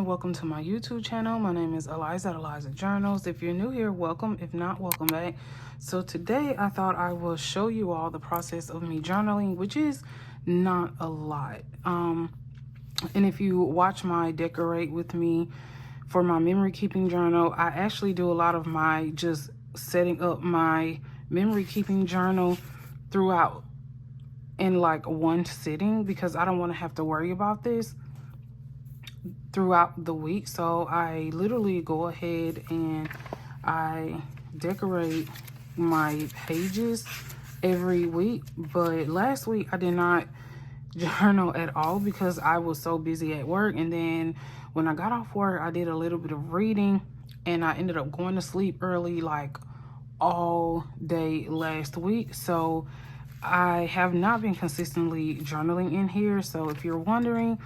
welcome to my YouTube channel. My name is Eliza at Eliza Journals. If you're new here, welcome. If not, welcome back. So today I thought I will show you all the process of me journaling, which is not a lot. And if you watch my Decorate With Me for my memory keeping journal, I actually do a lot of my just setting up my memory keeping journal throughout in like one sitting, because I don't want to have to worry about this throughout the week. So I literally go ahead and I decorate my pages every week. But last week I did not journal at all because I was so busy at work, and then when I got off work I did a little bit of reading and I ended up going to sleep early like all day last week. So I have not been consistently journaling in here. So if you're wondering,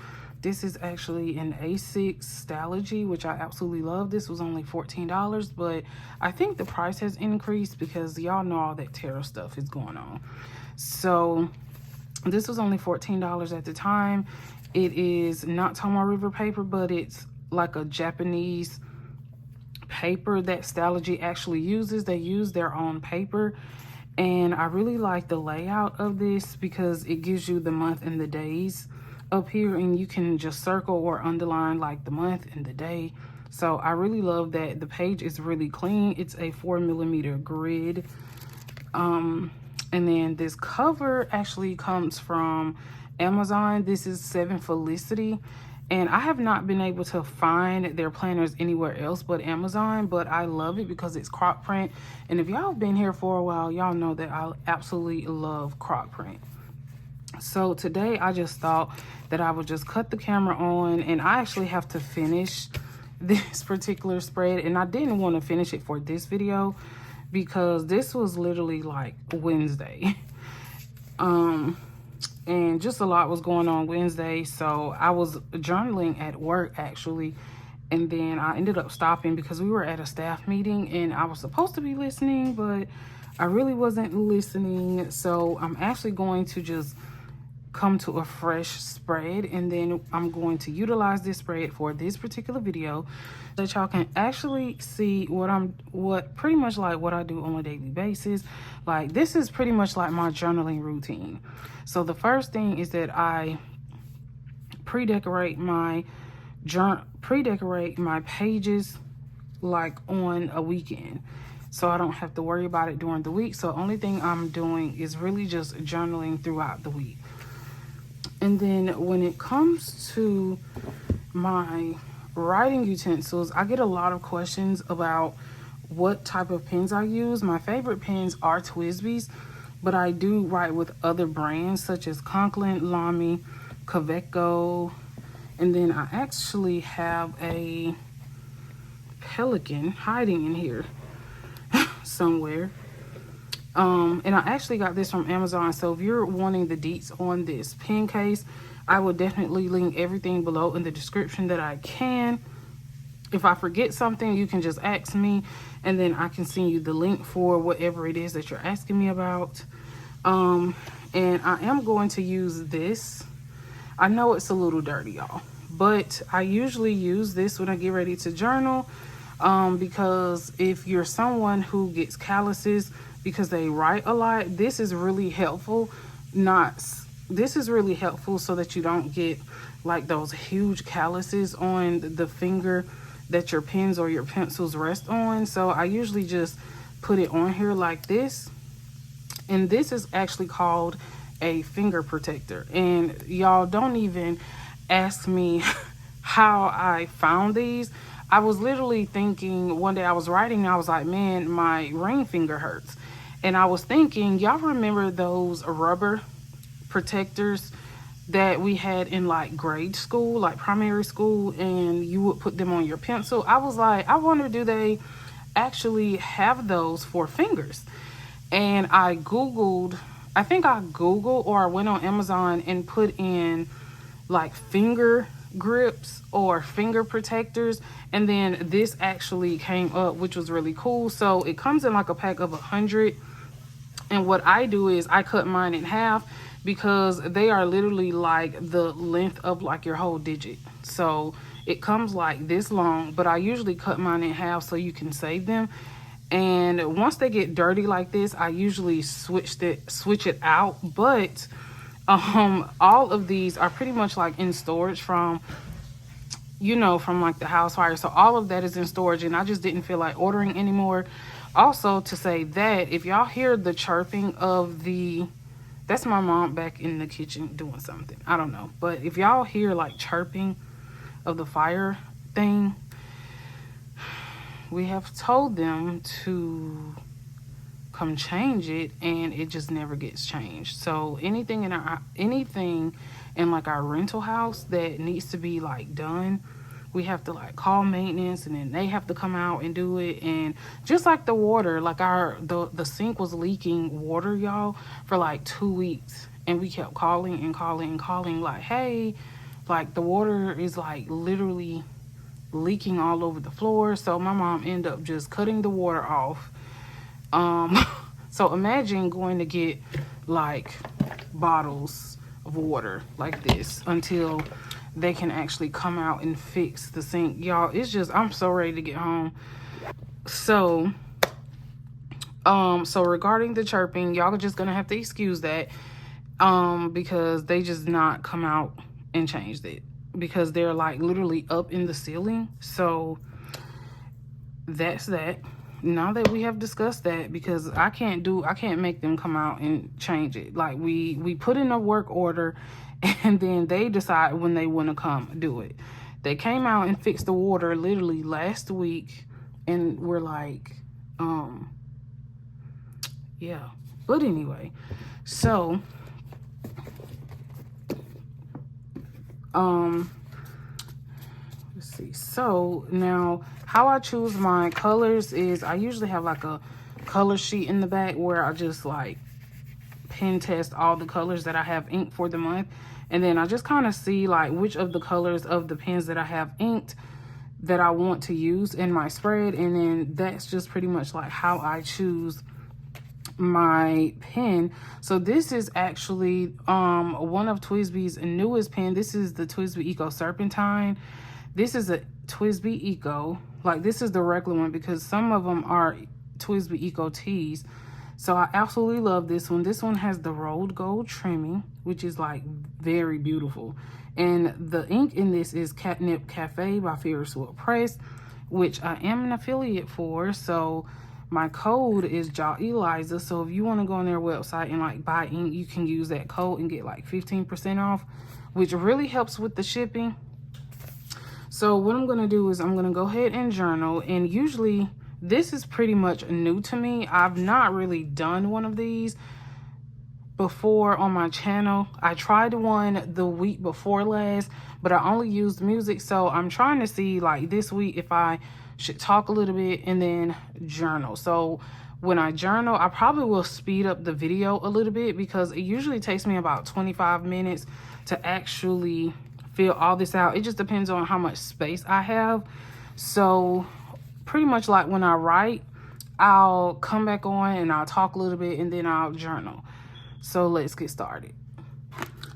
this is actually an A6 Stalogy, which I absolutely love. This was only $14, but I think the price has increased because y'all know all that tarot stuff is going on. So this was only $14 at the time. It is not Tomoe River paper, but it's like a Japanese paper that Stalogy actually uses. They use their own paper, and I really like the layout of this because it gives you the month and the days up here, and you can just circle or underline like the month and the day. So I really love that. The page is really clean. It's a 4mm grid. And then this cover actually comes from Amazon. This is 7 Felicity, and I have not been able to find their planners anywhere else but Amazon, but I love it because it's croc print. And if y'all been here for a while, y'all know that I absolutely love croc print. So today I just thought that I would just cut the camera on, and I actually have to finish this particular spread, and I didn't want to finish it for this video because this was literally like Wednesday. And just a lot was going on Wednesday, so I was journaling at work actually, and then I ended up stopping because we were at a staff meeting and I was supposed to be listening, but I really wasn't listening. So I'm actually going to just come to a fresh spread, and then I'm going to utilize this spread for this particular video so that y'all can actually see what pretty much like what I do on a daily basis. Like, this is pretty much like my journaling routine. So the first thing is that I pre-decorate my pages like on a weekend, so I don't have to worry about it during the week. So the only thing I'm doing is really just journaling throughout the week. And then when it comes to my writing utensils, I get a lot of questions about what type of pens I use. My favorite pens are TWSBI's, but I do write with other brands such as Conklin, Lamy, Kaweco, and then I actually have a Pelican hiding in here somewhere. And I actually got this from Amazon. So if you're wanting the deets on this pen case, I will definitely link everything below in the description that I can. If I forget something, you can just ask me, and then I can send you the link for whatever it is that you're asking me about. And I am going to use this. I know it's a little dirty, y'all, but I usually use this when I get ready to journal, because if you're someone who gets calluses because they write a lot, this is really helpful. This is really helpful so that you don't get like those huge calluses on the finger that your pens or your pencils rest on. So I usually just put it on here like this, and this is actually called a finger protector. And y'all don't even ask me how I found these. I was literally thinking one day, I was writing, I was like, man, my ring finger hurts. And I was thinking, y'all remember those rubber protectors that we had in like grade school, like primary school, and you would put them on your pencil? I was like, I wonder, do they actually have those for fingers? And I Googled, I think I Googled or I went on Amazon and put in like finger grips or finger protectors, and then this actually came up, which was really cool. So it comes in like a pack of 100, and what I do is I cut mine in half because they are literally like the length of like your whole digit. So It comes like this long, but I usually cut mine in half so you can save them. And once they get dirty like this, I usually switch it out. But all of these are pretty much like in storage from, you know, from like the house fire. So all of that is in storage, and I just didn't feel like ordering anymore. Also, to say that if y'all hear the chirping of the, that's my mom back in the kitchen doing something, I don't know, but if y'all hear like chirping of the fire thing, we have told them to come change it, and it just never gets changed. So anything in like our rental house that needs to be like done, we have to like call maintenance, and then they have to come out and do it. And just like the water, like the sink was leaking water, y'all, for like 2 weeks, and we kept calling and calling and calling, like, hey, like the water is like literally leaking all over the floor. So my mom ended up just cutting the water off. So imagine going to get like bottles of water like this until they can actually come out and fix the sink. Y'all, it's just, I'm so ready to get home. So regarding the chirping, y'all are just gonna have to excuse that, because they just not come out and changed it, because they're like literally up in the ceiling. So that's that. Now that we have discussed that, because I can't make them come out and change it. Like we put in a work order, and then they decide when they want to come do it. They came out and fixed the water literally last week, and we're like, yeah. But anyway, so let's see. So now how I choose my colors is I usually have like a color sheet in the back where I just like pen test all the colors that I have inked for the month. And then I just kind of see like which of the colors of the pens that I have inked that I want to use in my spread. And then that's just pretty much like how I choose my pen. So this is actually one of TWSBI's newest pen. This is the TWSBI Eco Serpentine. This is a TWSBI Eco. Like this is the regular one, because some of them are TWSBI Eco Tees. So I absolutely love this one. This one has the rolled gold trimming, which is like very beautiful. And the ink in this is Catnip Cafe by Fierce Will Press, which I am an affiliate for. So my code is Jaw Eliza. So if you want to go on their website and like buy ink, you can use that code and get like 15% off, which really helps with the shipping. So what I'm going to do is I'm going to go ahead and journal. And usually this is pretty much new to me. I've not really done one of these before on my channel. I tried one the week before last, but I only used music. So I'm trying to see like this week if I should talk a little bit and then journal. So when I journal, I probably will speed up the video a little bit, because it usually takes me about 25 minutes to actually fill all this out. It just depends on how much space I have. So pretty much like when I write, I'll come back on and I'll talk a little bit and then I'll journal. So let's get started.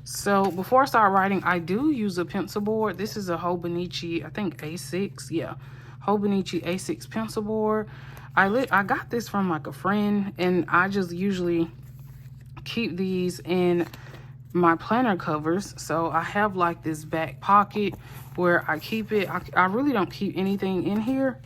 So before I start writing, I do use a pencil board. This is a Hobonichi, I think A6. Yeah, Hobonichi A6 pencil board. I got this from like a friend, and I just usually keep these in my planner covers. So I have like this back pocket where I keep it. I really don't keep anything in here.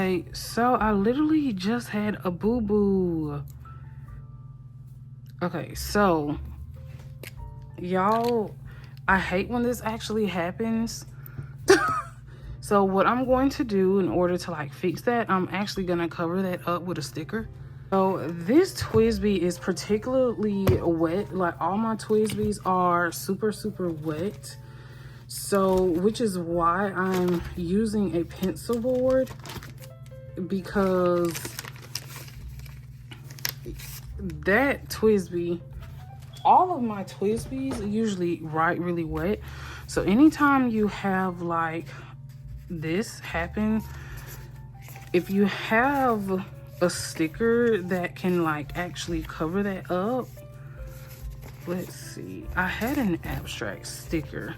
Okay, so I literally just had a boo-boo. Okay, so y'all, I hate when this actually happens. So what I'm going to do in order to like fix that, I'm actually going to cover that up with a sticker. So this TWSBI is particularly wet. Like all my TWSBIs are super, super wet. So, which is why I'm using a pencil board, because that TWSBI, all of my TWSBIs usually write really wet. So anytime you have like this happen, if you have a sticker that can like actually cover that up, let's see, I had an abstract sticker.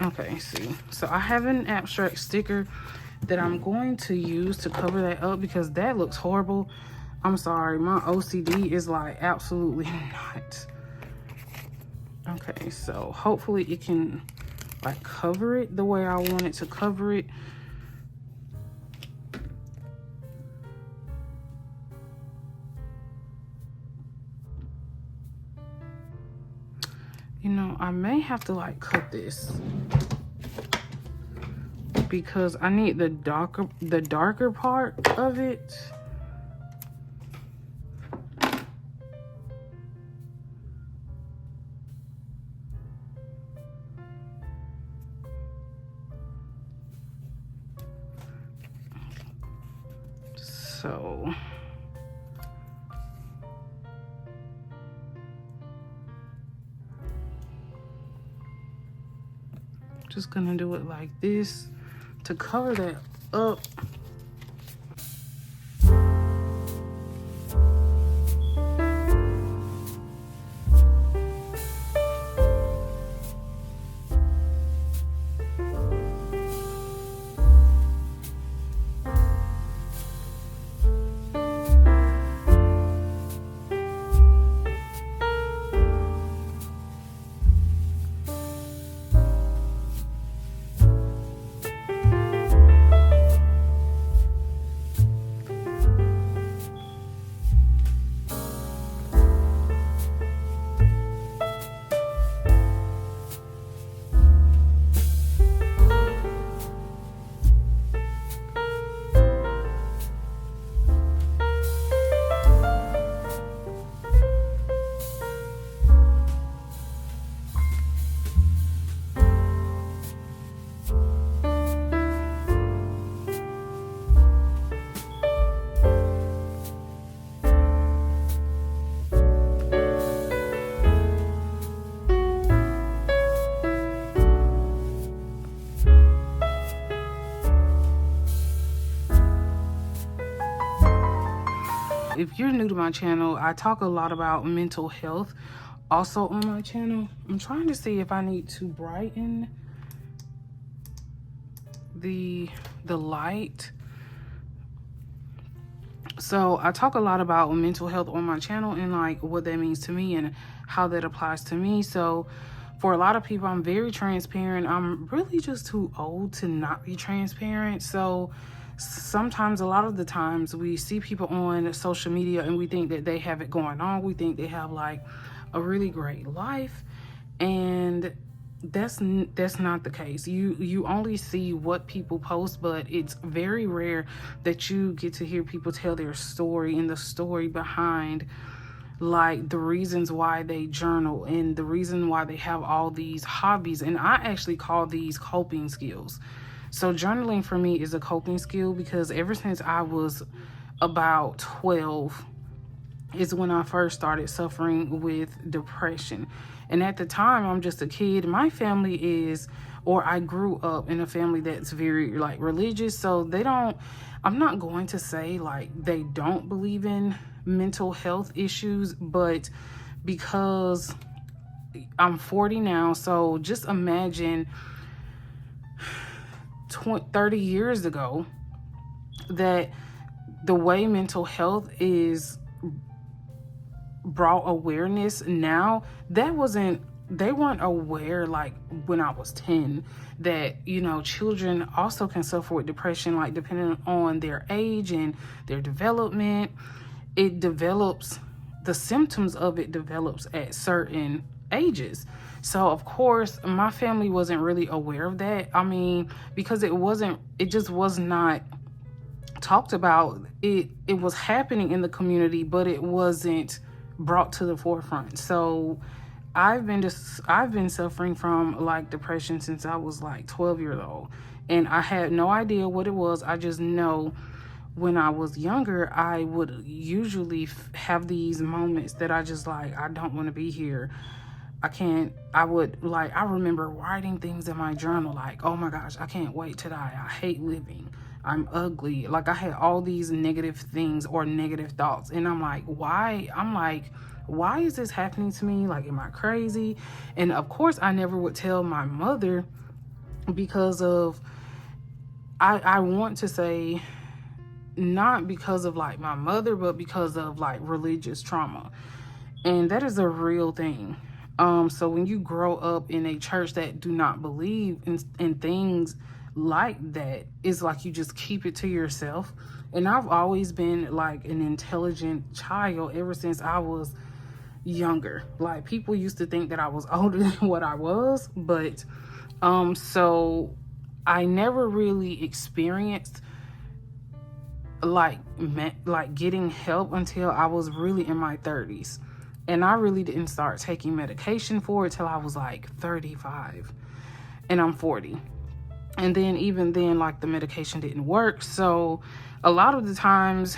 Okay, see, so I have an abstract sticker that I'm going to use to cover that up because that looks horrible. I'm sorry, my OCD is like absolutely not. Okay, so hopefully it can like cover it the way I want it to cover it. You know, I may have to like cut this because I need the darker part of it. So just gonna do it like this to cover that up. If you're new to my channel, I talk a lot about mental health also on my channel. I'm trying to see if I need to brighten the light. So I talk a lot about mental health on my channel and like what that means to me and how that applies to me. So for a lot of people, I'm very transparent. I'm really just too old to not be transparent. So sometimes, a lot of the times, we see people on social media and we think that they have it going on. We think they have like a really great life, and that's not the case. You only see what people post, but it's very rare that you get to hear people tell their story and the story behind like the reasons why they journal and the reason why they have all these hobbies. And I actually call these coping skills. So journaling for me is a coping skill because ever since I was about 12 is when I first started suffering with depression. And at the time, I'm just a kid. My family is, or I grew up in a family that's very like religious. So they don't, I'm not going to say like they don't believe in mental health issues, but because I'm 40 now, so just imagine 30 years ago that the way mental health is brought awareness now, that wasn't they weren't aware, like when I was 10, that, you know, children also can suffer with depression, like depending on their age and their development. It develops, the symptoms of it develops at certain ages. So of course my family wasn't really aware of that. I mean, because it just was not talked about. It was happening in the community, but it wasn't brought to the forefront. So I've been suffering from like depression since I was like 12 years old, and I had no idea what it was. I just know when I was younger, I would usually have these moments that I just like, I don't want to be here. I can't, I would like, I remember writing things in my journal like, oh my gosh, I can't wait to die. I hate living. I'm ugly. Like I had all these negative things or negative thoughts. And I'm like, why? I'm like, why is this happening to me? Like, am I crazy? And of course, I never would tell my mother because of, I want to say, not because of like my mother, but because of like religious trauma. And that is a real thing. So when you grow up in a church that do not believe in things like that, it's like you just keep it to yourself. And I've always been like an intelligent child ever since I was younger. Like people used to think that I was older than what I was, but so I never really experienced like getting help until I was really in my 30s. And I really didn't start taking medication for it till I was like 35, and I'm 40. And then even then, like the medication didn't work. So a lot of the times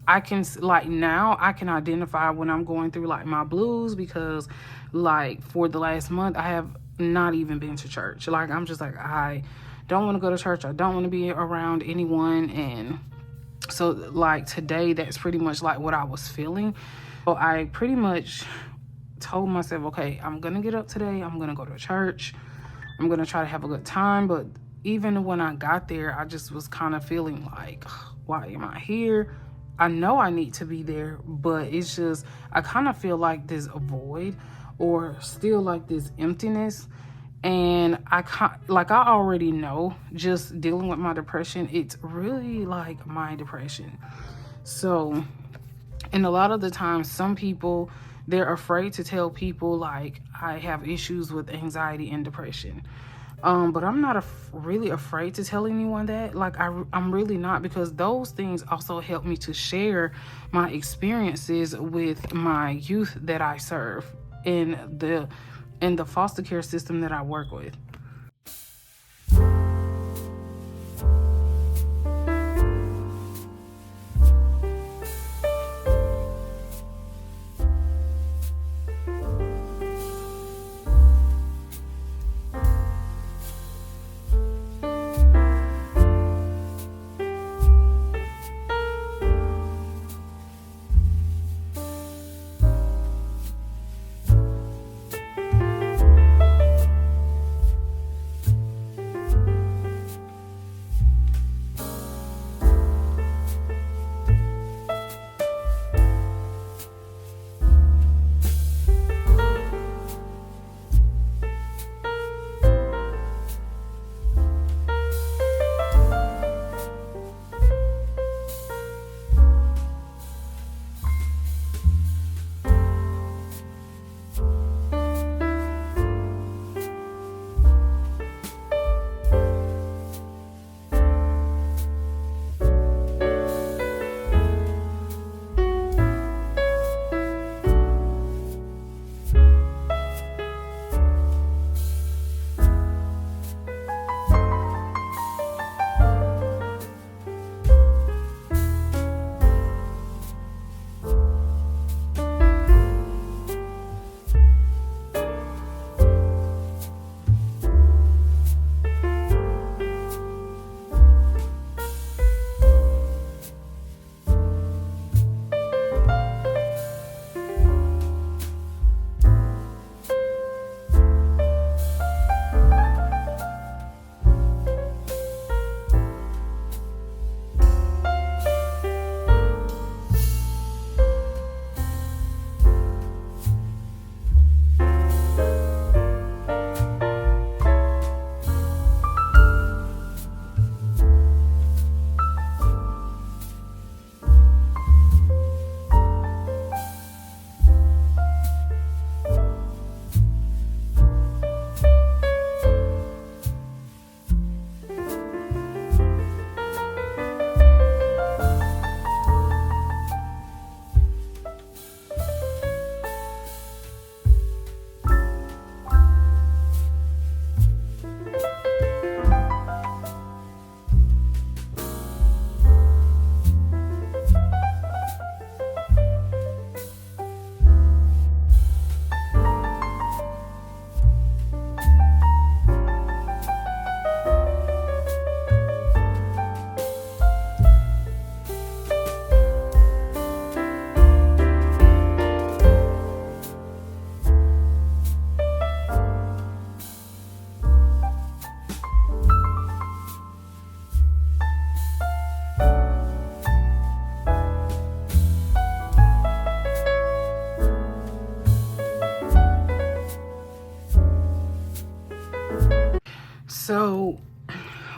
I can, like now I can identify when I'm going through like my blues, because like for the last month I have not even been to church. Like I'm just like, I don't want to go to church. I don't want to be around anyone. And so like today, that's pretty much like what I was feeling. So I pretty much told myself, okay, I'm going to get up today. I'm going to go to church. I'm going to try to have a good time. But even when I got there, I just was kind of feeling like, why am I here? I know I need to be there, but it's just, I kind of feel like this void or still like this emptiness. And I already know, just dealing with my depression, it's really like my depression. So, and a lot of the times, some people, they're afraid to tell people like I have issues with anxiety and depression. But I'm not really afraid to tell anyone that. Like I'm really not, because those things also help me to share my experiences with my youth that I serve in the foster care system that I work with.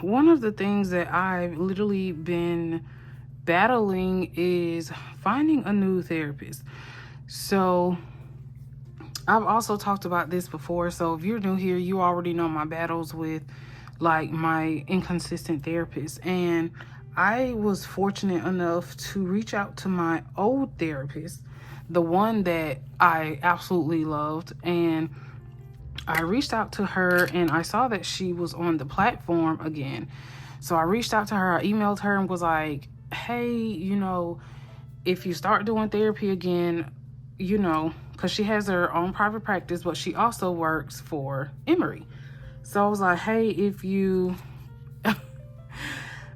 one of the things that I've literally been battling is finding a new therapist. So I've also talked about this before. So if you're new here, you already know my battles with like my inconsistent therapist. And I was fortunate enough to reach out to my old therapist, the one that I absolutely loved. And I reached out to her and I saw that she was on the platform again. So I reached out to her, I emailed her and was like, hey, you know, if you start doing therapy again, you know, because she has her own private practice, but she also works for Emory. So I was like, hey, if you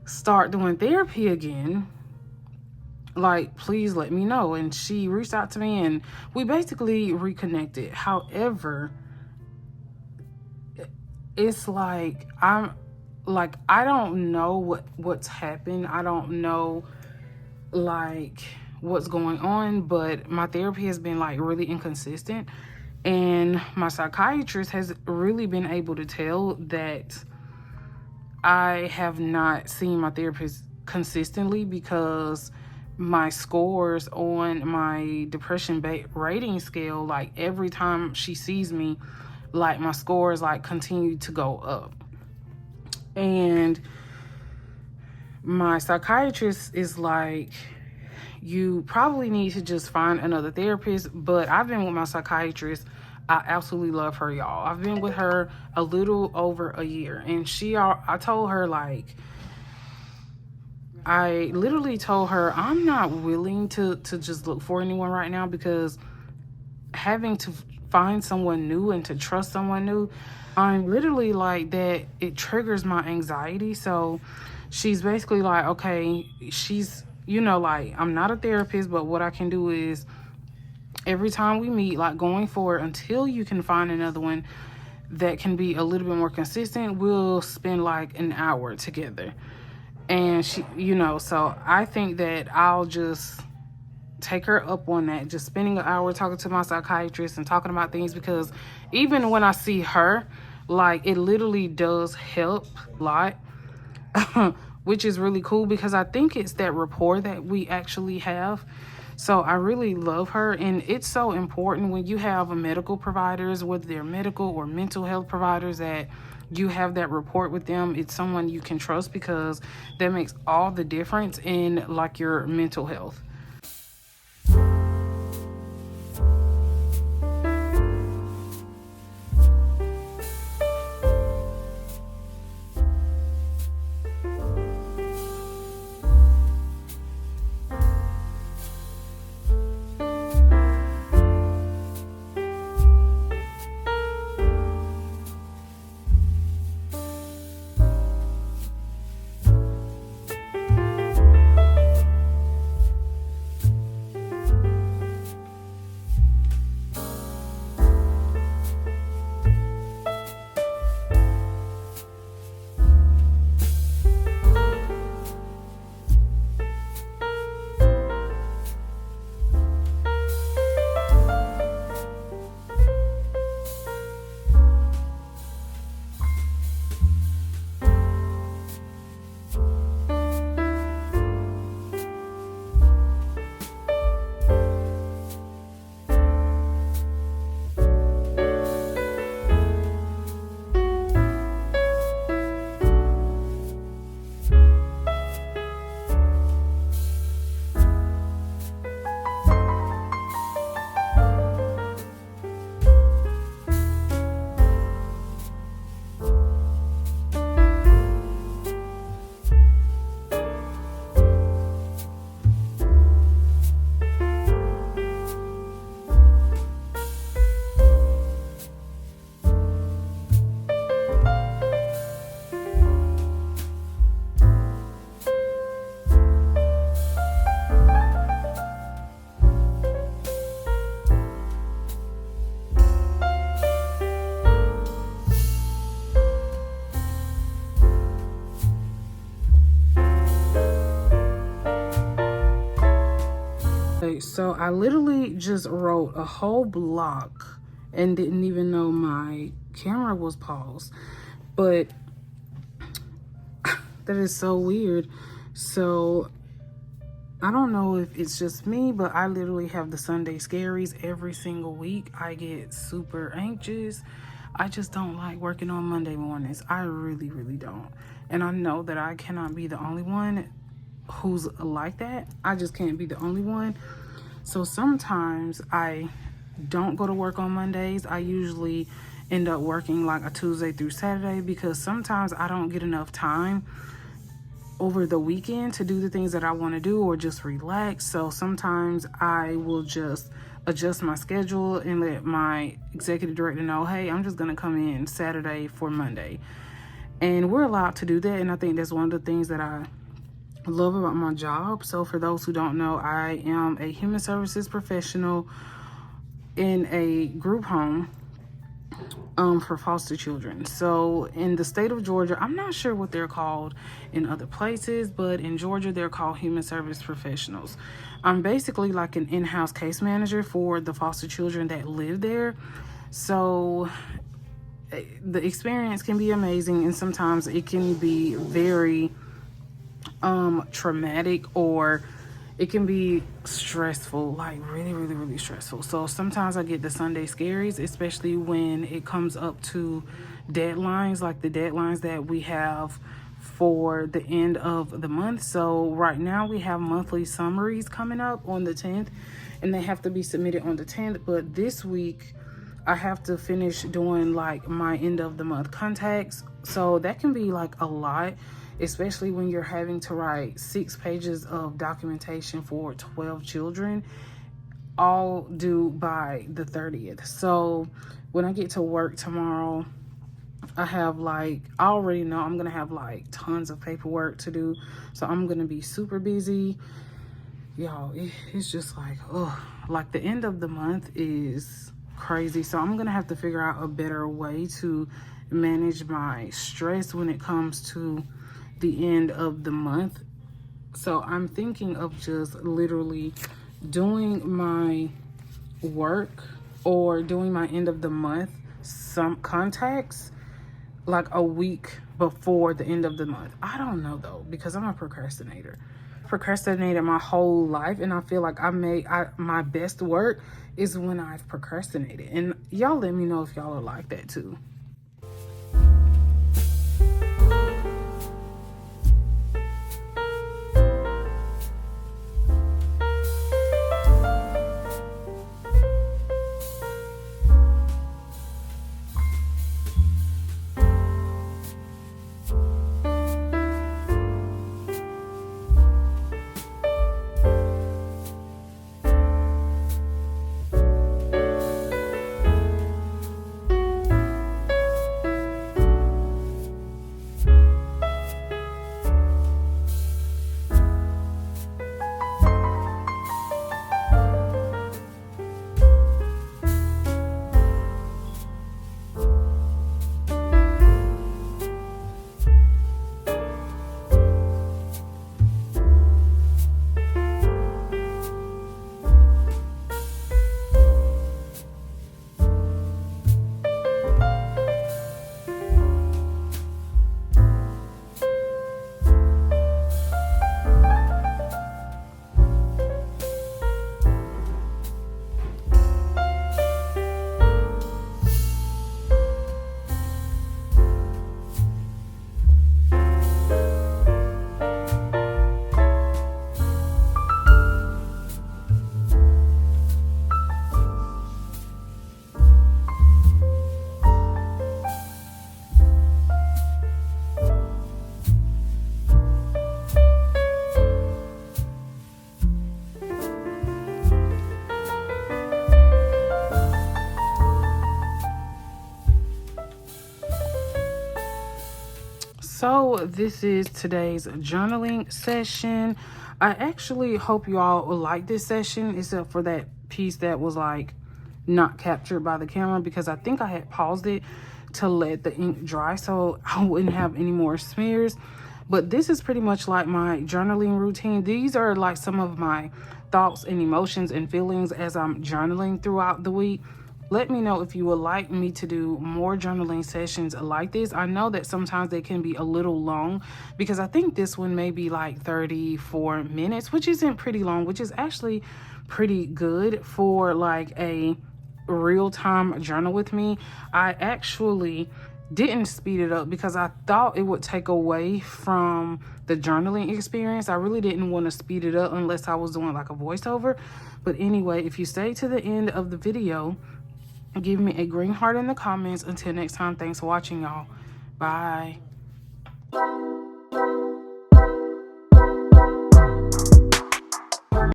start doing therapy again, like, please let me know. And she reached out to me and we basically reconnected. However, it's like I don't know what's happened. I don't know like what's going on, but my therapy has been like really inconsistent, and my psychiatrist has really been able to tell that I have not seen my therapist consistently because my scores on my depression rating scale, like every time she sees me, like my scores like continue to go up. And my psychiatrist is like, you probably need to just find another therapist. But I've been with my psychiatrist. I absolutely love her, y'all. I've been with her a little over a year. And I told her, like, I literally told her I'm not willing to just look for anyone right now, because having to find someone new and to trust someone new, I'm literally like that, it triggers my anxiety. So she's basically like, okay, she's, you know, like, I'm not a therapist, but what I can do is every time we meet, like going forward, until you can find another one that can be a little bit more consistent, we'll spend like an hour together. And she, you know, so I think that I'll just take her up on that, just spending an hour talking to my psychiatrist and talking about things, because even when I see her, like, it literally does help a lot. Which is really cool, because I think it's that rapport that we actually have. So I really love her, and it's so important when you have medical providers, whether they're medical or mental health providers, that you have that rapport with them. It's someone you can trust, because that makes all the difference in like your mental health. So I literally just wrote a whole block and didn't even know my camera was paused. But That is so weird. So I don't know if it's just me, but I literally have the Sunday scaries every single week. I get super anxious. I just don't like working on Monday mornings. I really, really don't. And I know that I cannot be the only one who's like that. I just can't be the only one. So sometimes I don't go to work on Mondays. I usually end up working like a Tuesday through Saturday because sometimes I don't get enough time over the weekend to do the things that I want to do or just relax. So sometimes I will just adjust my schedule and let my executive director know, hey, I'm just going to come in Saturday for Monday. And we're allowed to do that. And I think that's one of the things that I love about my job. So for those who don't know, I am a human services professional in a group home for foster children. So in the state of Georgia, I'm not sure what they're called in other places, but in Georgia, they're called human service professionals. I'm basically like an in-house case manager for the foster children that live there. So the experience can be amazing, and sometimes it can be very traumatic, or it can be stressful, like really, really, really stressful. So sometimes I get the Sunday scaries, especially when it comes up to deadlines, like the deadlines that we have for the end of the month. So right now we have monthly summaries coming up on the 10th, and they have to be submitted on the 10th. But this week I have to finish doing like my end of the month contacts. So that can be like a lot, especially when you're having to write 6 pages of documentation for 12 children, all due by the 30th. So when I get to work tomorrow, I already know I'm gonna have like tons of paperwork to do. So I'm gonna be super busy. Y'all, it's just like, oh, like the end of the month is crazy. So I'm gonna have to figure out a better way to manage my stress when it comes to the end of the month. So I'm thinking of just literally doing my work or doing my end of the month some contacts like a week before the end of the month. I don't know though, because I'm a procrastinator. Procrastinated my whole life, and I feel like my best work is when I've procrastinated. And y'all let me know if y'all are like that too. So this is today's journaling session. I actually hope you all will like this session, except for that piece that was like not captured by the camera, because I think I had paused it to let the ink dry so I wouldn't have any more smears. But this is pretty much like my journaling routine. These are like some of my thoughts and emotions and feelings as I'm journaling throughout the week. Let me know if you would like me to do more journaling sessions like this. I know that sometimes they can be a little long, because I think this one may be like 34 minutes, which isn't pretty long, which is actually pretty good for like a real-time journal with me. I actually didn't speed it up because I thought it would take away from the journaling experience. I really didn't want to speed it up unless I was doing like a voiceover. But anyway, if you stay to the end of the video, give me a green heart in the comments. Until next time, thanks for watching, y'all. Bye.